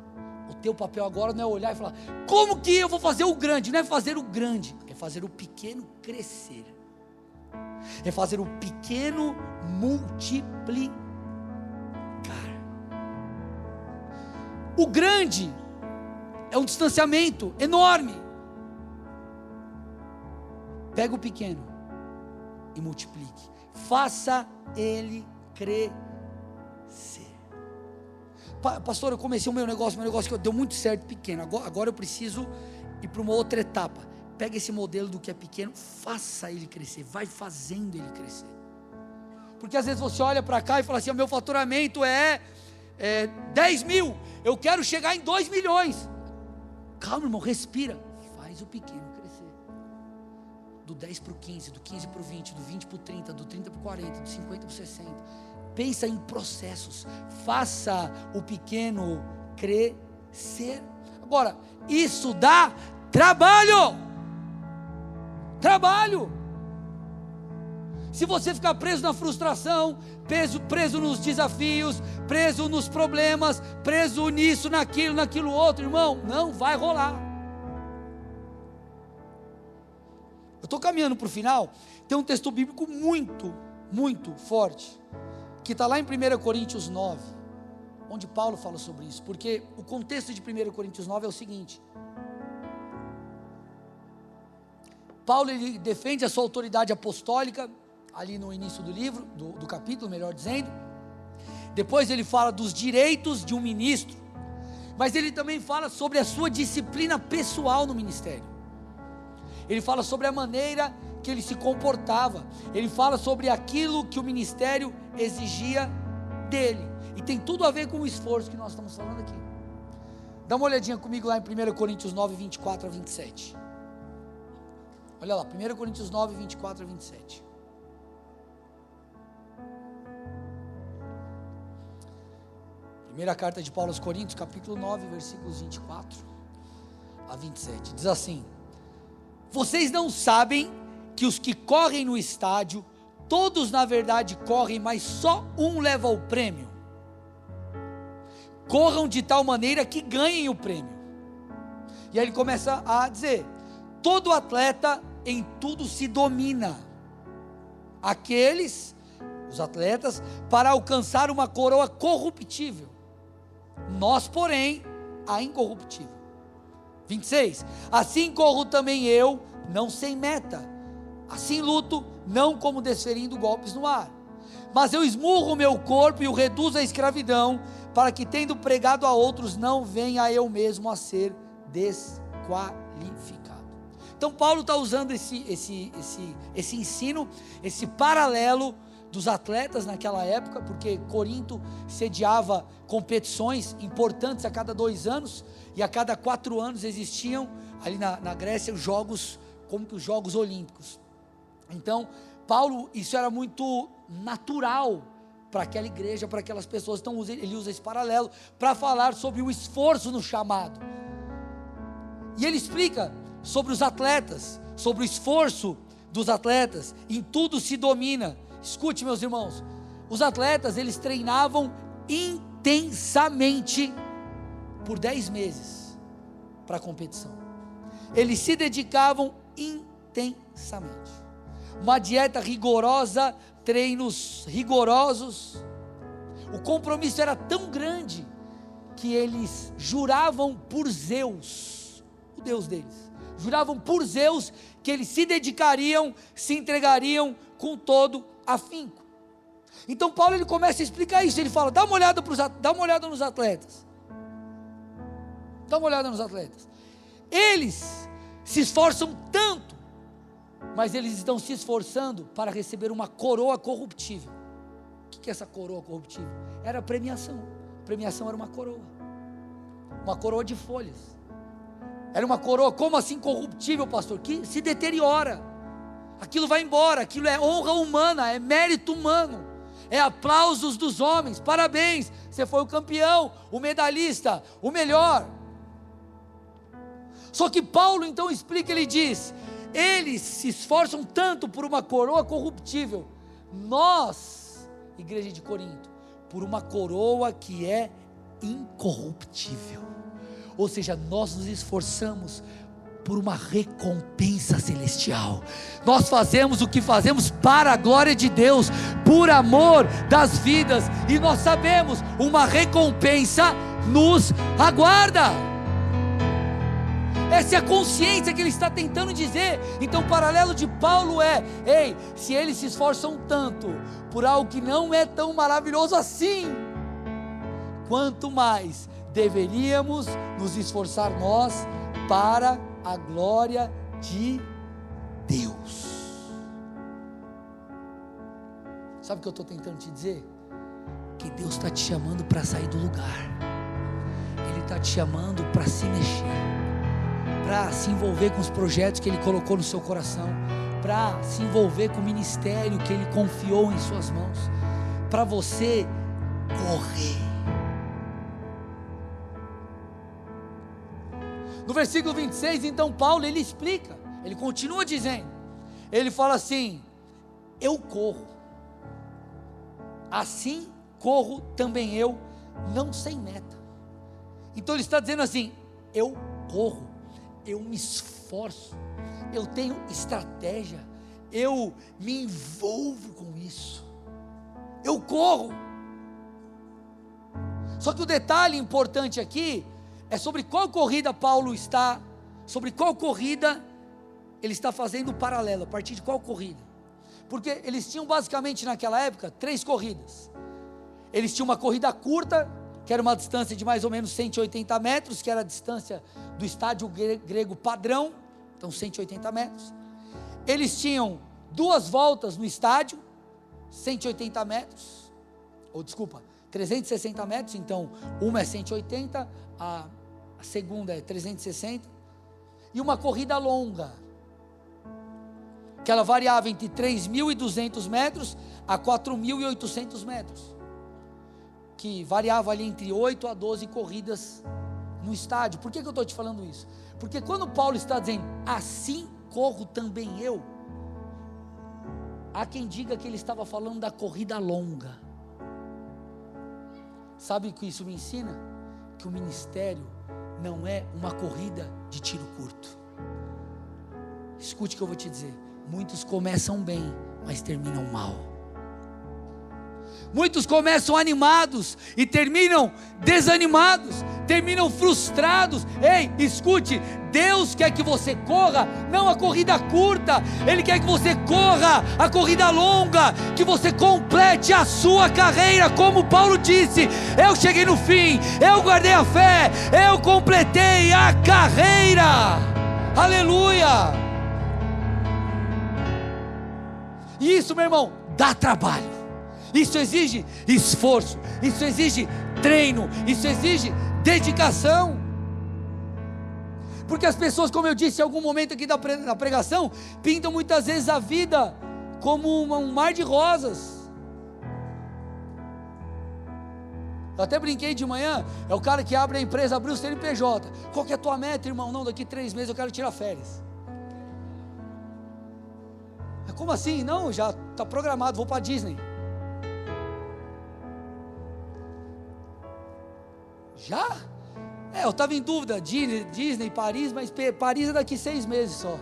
O teu papel agora não é olhar e falar: como que eu vou fazer o grande? Não é fazer o grande, é fazer o pequeno crescer, é fazer o pequeno multiplicar. O grande é um distanciamento enorme. Pega o pequeno e multiplique, faça ele crescer. Pastor, eu comecei o meu negócio que deu muito certo pequeno, agora eu preciso ir para uma outra etapa. Pega esse modelo do que é pequeno, faça ele crescer, vai fazendo ele crescer. Porque às vezes você olha para cá e fala assim: o meu faturamento é 10 mil, eu quero chegar em 2 milhões. Calma, irmão, respira, faz o pequeno crescer. Do 10 para o 15, do 15 para o 20, do 20 para o 30, do 30 para o 40, do 50 para o 60. Pensa em processos, faça o pequeno crescer. Agora, isso dá trabalho. Se você ficar preso na frustração, preso nos desafios, preso nos problemas, preso nisso, naquilo outro, irmão, não vai rolar. Eu estou caminhando para o final. Tem um texto bíblico muito, muito forte, que está lá em 1 Coríntios 9, onde Paulo fala sobre isso, porque o contexto de 1 Coríntios 9 é o seguinte: Paulo, ele defende a sua autoridade apostólica, ali no início do livro, do capítulo, melhor dizendo. Depois ele fala dos direitos de um ministro, mas ele também fala sobre a sua disciplina pessoal no ministério. Ele fala sobre a maneira que ele se comportava, ele fala sobre aquilo que o ministério exigia dele, e tem tudo a ver com o esforço que nós estamos falando aqui. Dá uma olhadinha comigo lá em 1 Coríntios 9, 24 a 27. Olha lá, 1 Coríntios 9, 24 a 27. Primeira carta de Paulo aos Coríntios, capítulo 9, versículos 24 a 27. Diz assim: vocês não sabem que os que correm no estádio, todos na verdade correm, mas só um leva o prêmio? Corram de tal maneira que ganhem o prêmio. E aí ele começa a dizer: todo atleta em tudo se domina. Aqueles, os atletas, para alcançar uma coroa corruptível. Nós, porém, a incorruptível. 26. Assim corro também eu, não sem meta. Assim luto, não como desferindo golpes no ar. Mas eu esmurro o meu corpo e o reduzo à escravidão, para que, tendo pregado a outros, não venha eu mesmo a ser desqualificado. Então Paulo está usando esse ensino, esse paralelo dos atletas naquela época, porque Corinto sediava competições importantes a cada 2 anos, e a cada 4 anos existiam ali na Grécia os jogos, como que os Jogos Olímpicos. Então Paulo, isso era muito natural para aquela igreja, para aquelas pessoas. Então ele usa esse paralelo para falar sobre o esforço no chamado, e ele explica sobre os atletas, sobre o esforço dos atletas. Em tudo se domina. Escute, meus irmãos, os atletas, eles treinavam intensamente por 10 meses para a competição. Eles se dedicavam intensamente. Uma dieta rigorosa, treinos rigorosos. O compromisso era tão grande que eles juravam por Zeus, o Deus deles. Juravam por Zeus que eles se dedicariam, se entregariam com todo afinco. Então Paulo, ele começa a explicar isso. Ele fala: dá uma olhada nos atletas. Dá uma olhada nos atletas. Eles se esforçam tanto, mas eles estão se esforçando para receber uma coroa corruptível. O que é essa coroa corruptível? Era a premiação. A premiação era uma coroa de folhas. Era uma coroa, como assim corruptível, pastor? Que se deteriora. Aquilo vai embora, aquilo é honra humana, é mérito humano, é aplausos dos homens. Parabéns, você foi o campeão, o medalhista, o melhor. Só que Paulo então explica, ele diz: eles se esforçam tanto por uma coroa corruptível, nós, igreja de Corinto, por uma coroa que é incorruptível. Ou seja, nós nos esforçamos por uma recompensa celestial. Nós fazemos o que fazemos para a glória de Deus, por amor das vidas, e nós sabemos, uma recompensa nos aguarda. Essa é a consciência que ele está tentando dizer. Então o paralelo de Paulo é: ei, se eles se esforçam tanto por algo que não é tão maravilhoso assim, quanto mais deveríamos nos esforçar nós para a glória de Deus. Sabe o que eu estou tentando te dizer? Que Deus está te chamando para sair do lugar. Ele está te chamando para se mexer, para se envolver com os projetos que Ele colocou no seu coração, para se envolver com o ministério que Ele confiou em suas mãos, para você correr. No versículo 26, então Paulo, ele explica, ele continua dizendo, ele fala assim: eu corro, assim corro também eu, não sem meta. Então ele está dizendo assim: eu corro, eu me esforço, eu tenho estratégia, eu me envolvo com isso, eu corro. Só que o detalhe importante aqui é sobre qual corrida Paulo está, sobre qual corrida ele está fazendo o paralelo, a partir de qual corrida. Porque eles tinham basicamente naquela época 3 corridas. Eles tinham uma corrida curta, que era uma distância de mais ou menos 180 metros, que era a distância do estádio grego padrão, então 180 metros. Eles tinham 2 voltas no estádio, 180 metros, 360 metros, então uma é 180, a segunda é 360, e uma corrida longa, que ela variava entre 3.200 metros a 4.800 metros, que variava ali entre 8 a 12 corridas no estádio. Por que eu estou te falando isso? Porque quando Paulo está dizendo, assim corro também eu, há quem diga que ele estava falando da corrida longa. Sabe o que isso me ensina? Que o ministério não é uma corrida de tiro curto. Escute o que eu vou te dizer. Muitos começam bem, mas terminam mal. Muitos começam animados e terminam desanimados, terminam frustrados. Ei, escute, Deus quer que você corra, não a corrida curta, Ele quer que você corra a corrida longa, que você complete a sua carreira, como Paulo disse, eu cheguei no fim, eu guardei a fé, eu completei a carreira, aleluia. E isso, meu irmão, dá trabalho. Isso exige esforço, isso exige treino, isso exige dedicação. Porque as pessoas, como eu disse em algum momento aqui da pregação, pintam muitas vezes a vida como um mar de rosas. Eu até brinquei de manhã, é o cara que abre a empresa, abriu o CNPJ. Qual que é a tua meta, irmão? Não, daqui 3 meses eu quero tirar férias. Como assim? Não, já está programado, vou para a Disney. Já? Eu estava em dúvida, Disney, Paris, mas Paris é daqui 6 meses só.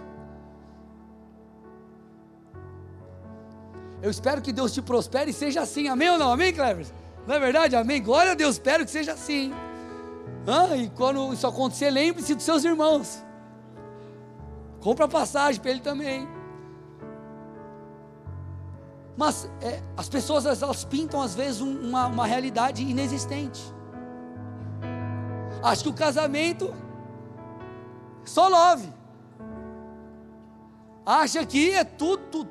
Eu espero que Deus te prospere e seja assim, amém ou não? Amém, Cleber? Não é verdade? Amém? Glória a Deus, espero que seja assim. E quando isso acontecer, lembre-se dos seus irmãos. Compra passagem para ele também. Mas as pessoas elas pintam às vezes uma realidade inexistente. Acho que o casamento só love. Acha que é tudo,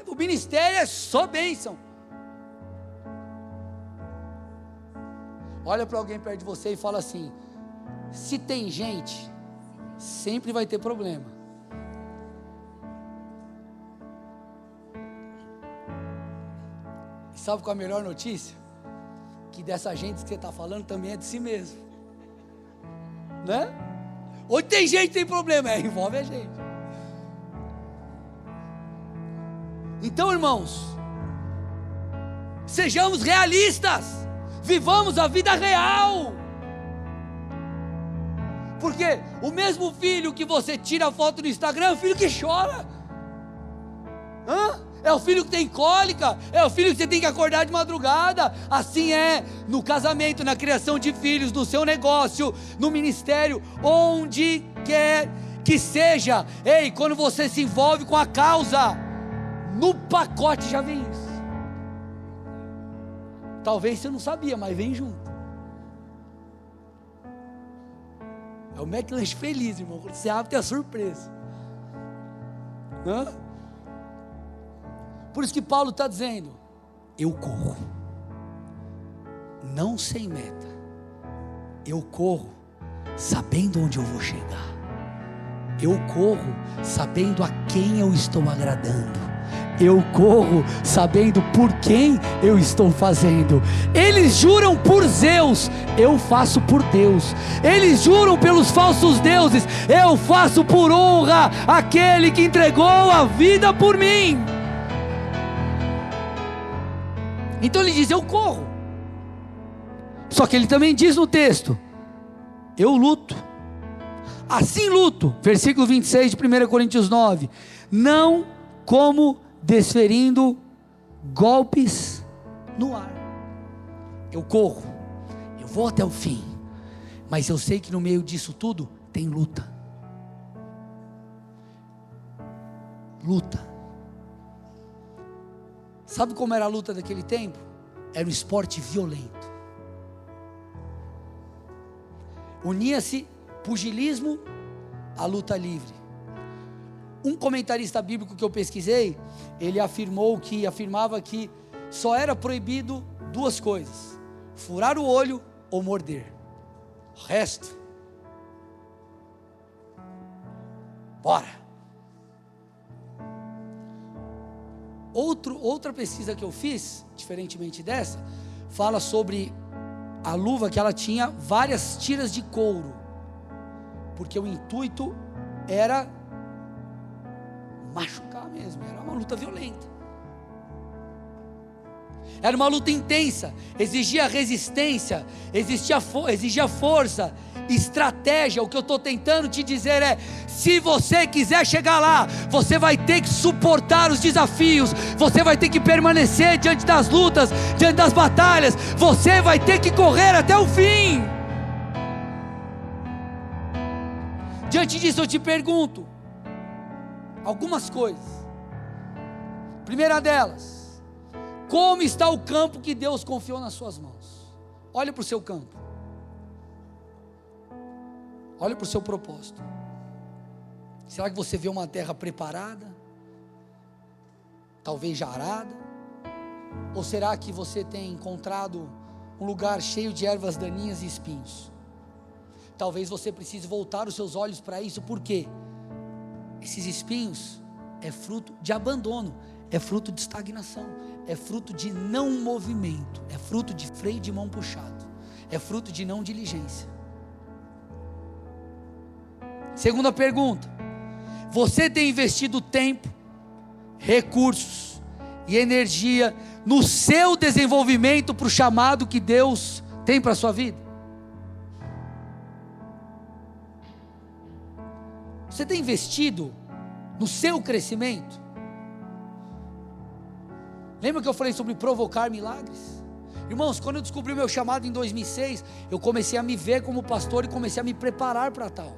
o ministério é só bênção. Olha para alguém perto de você e fala assim: se tem gente, sempre vai ter problema. E sabe qual é a melhor notícia? Que dessa gente que você está falando também é de si mesmo. Né? Onde tem gente tem problema, envolve a gente. Então, irmãos, sejamos realistas, vivamos a vida real. Porque o mesmo filho que você tira foto no Instagram é o filho que chora. É o filho que tem cólica, é o filho que você tem que acordar de madrugada. Assim é no casamento, na criação de filhos, no seu negócio, no ministério, onde quer que seja. Ei, quando você se envolve com a causa, no pacote já vem isso. Talvez você não sabia, mas vem junto. É o McLanche feliz, irmão, quando você abre tem a surpresa. Por isso que Paulo está dizendo: eu corro, não sem meta, eu corro sabendo onde eu vou chegar, eu corro sabendo a quem eu estou agradando, eu corro sabendo por quem eu estou fazendo. Eles juram por Zeus, eu faço por Deus. Eles juram pelos falsos deuses, eu faço por honra aquele que entregou a vida por mim. Então ele diz: eu corro. Só que ele também diz no texto: eu luto. Assim luto, versículo 26 de 1 Coríntios 9, não como desferindo golpes no ar. Eu corro, eu vou até o fim, mas eu sei que no meio disso tudo tem luta. Luta. Sabe como era a luta daquele tempo? Era um esporte violento. Unia-se pugilismo à luta livre. Um comentarista bíblico que eu pesquisei, ele afirmava que só era proibido 2 coisas: furar o olho ou morder. O resto, bora. Outra pesquisa que eu fiz, diferentemente dessa, fala sobre a luva, que ela tinha várias tiras de couro, porque o intuito era machucar mesmo, era uma luta violenta, era uma luta intensa, exigia resistência, exigia força, estratégia. O que eu estou tentando te dizer é: se você quiser chegar lá, você vai ter que suportar os desafios, você vai ter que permanecer diante das lutas, diante das batalhas, você vai ter que correr até o fim. Diante disso eu te pergunto algumas coisas. Primeira delas: como está o campo que Deus confiou nas suas mãos? Olhe para o seu campo, olhe para o seu propósito. Será que você vê uma terra preparada? Talvez já arada? Ou será que você tem encontrado um lugar cheio de ervas daninhas e espinhos? Talvez você precise voltar os seus olhos para isso, porque esses espinhos é fruto de abandono, é fruto de estagnação, é fruto de não movimento, é fruto de freio de mão puxado, é fruto de não diligência. Segunda pergunta: você tem investido tempo, recursos e energia no seu desenvolvimento para o chamado que Deus tem para a sua vida? Você tem investido no seu crescimento? Lembra que eu falei sobre provocar milagres? Irmãos, quando eu descobri o meu chamado em 2006, eu comecei a me ver como pastor e comecei a me preparar para tal.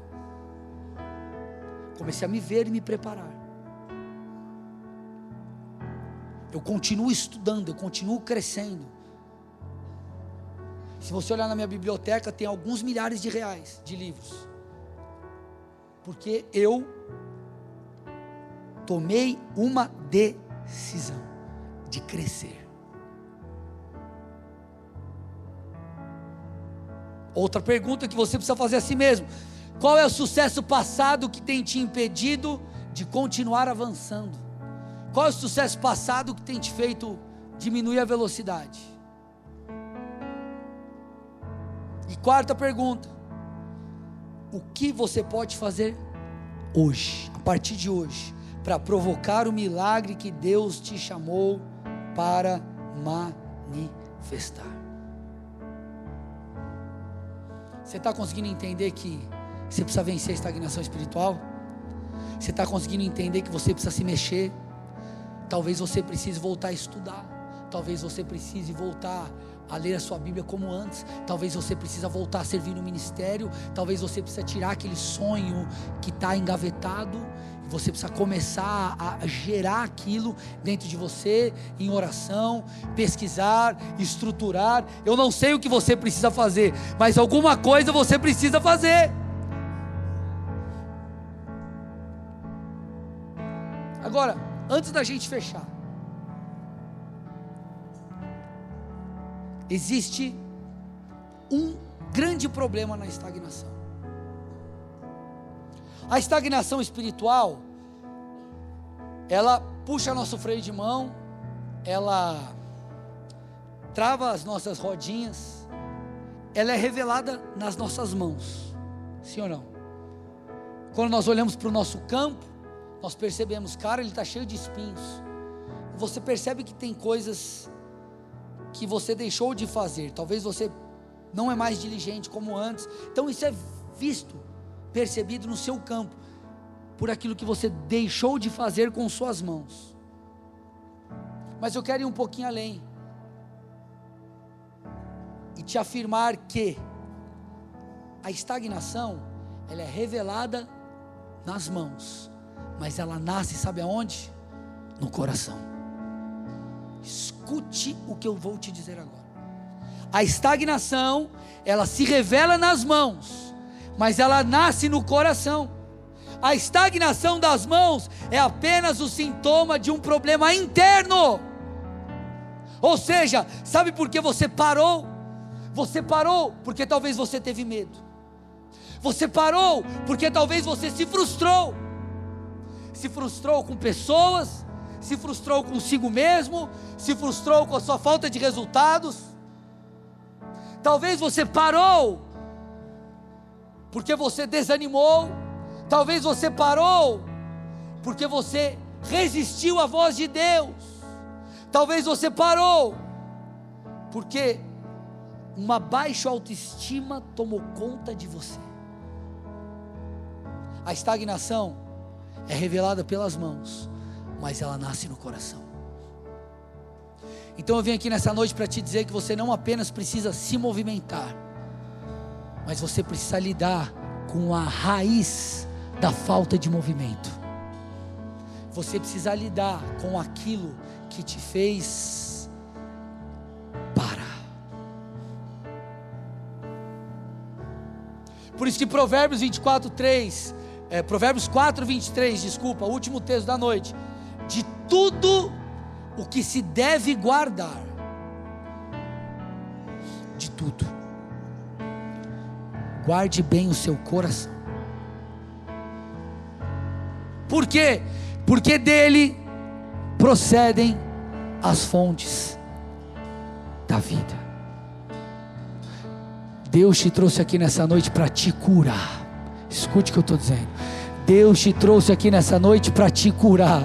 Comecei a me ver e me preparar. Eu continuo estudando, eu continuo crescendo. Se você olhar na minha biblioteca, tem alguns milhares de reais de livros. Porque eu tomei uma decisão de crescer. Outra pergunta que você precisa fazer a si mesmo: qual é o sucesso passado que tem te impedido de continuar avançando? Qual é o sucesso passado que tem te feito diminuir a velocidade? E quarta pergunta: o que você pode fazer hoje, a partir de hoje, para provocar o milagre que Deus te chamou para manifestar? Você está conseguindo entender que você precisa vencer a estagnação espiritual? Você está conseguindo entender que você precisa se mexer? Talvez você precise voltar a estudar, talvez você precise voltar a ler a sua Bíblia como antes, talvez você precisa voltar a servir no ministério, talvez você precisa tirar aquele sonho que está engavetado, e você precisa começar a gerar aquilo dentro de você, em oração, pesquisar, estruturar. Eu não sei o que você precisa fazer, mas alguma coisa você precisa fazer. Agora, antes da gente fechar, existe um grande problema na estagnação. A estagnação espiritual, ela puxa nosso freio de mão, ela trava as nossas rodinhas, ela é revelada nas nossas mãos, sim ou não? Quando nós olhamos para o nosso campo, nós percebemos: cara, ele está cheio de espinhos. Você percebe que tem coisas que você deixou de fazer, talvez você não é mais diligente como antes. Então isso é visto, percebido no seu campo, por aquilo que você deixou de fazer com suas mãos. Mas eu quero ir um pouquinho além e te afirmar que a estagnação, ela é revelada nas mãos, mas ela nasce, sabe aonde? No coração. Escute o que eu vou te dizer agora. A estagnação, ela se revela nas mãos, mas ela nasce no coração. A estagnação das mãos é apenas o sintoma de um problema interno. Ou seja, sabe por que você parou? Você parou porque talvez você teve medo. Você parou porque talvez você se frustrou. Se frustrou com pessoas, se frustrou consigo mesmo, se frustrou com a sua falta de resultados. Talvez você parou porque você desanimou. Talvez você parou porque você resistiu à voz de Deus. Talvez você parou porque uma baixa autoestima tomou conta de você. A estagnação é revelada pelas mãos, mas ela nasce no coração. Então eu venho aqui nessa noite para te dizer que você não apenas precisa se movimentar, mas você precisa lidar com a raiz da falta de movimento. Você precisa lidar com aquilo que te fez parar. Por isso que Provérbios 4:23, desculpa, o último texto da noite: de tudo o que se deve guardar, de tudo, guarde bem o seu coração. Por quê? Porque dele procedem as fontes da vida. Deus te trouxe aqui nessa noite para te curar. Escute o que eu estou dizendo. Deus te trouxe aqui nessa noite para te curar,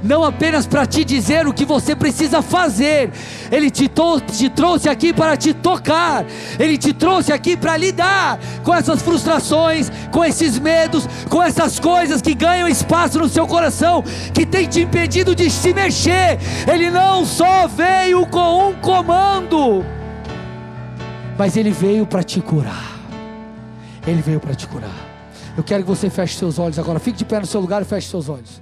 não apenas para te dizer o que você precisa fazer. Ele te trouxe aqui para te tocar. Ele te trouxe aqui para lidar com essas frustrações, com esses medos, com essas coisas que ganham espaço no seu coração, que tem te impedido de se mexer. Ele não só veio com um comando, mas Ele veio para te curar. Ele veio para te curar. Eu quero que você feche seus olhos agora. Fique de pé no seu lugar e feche seus olhos.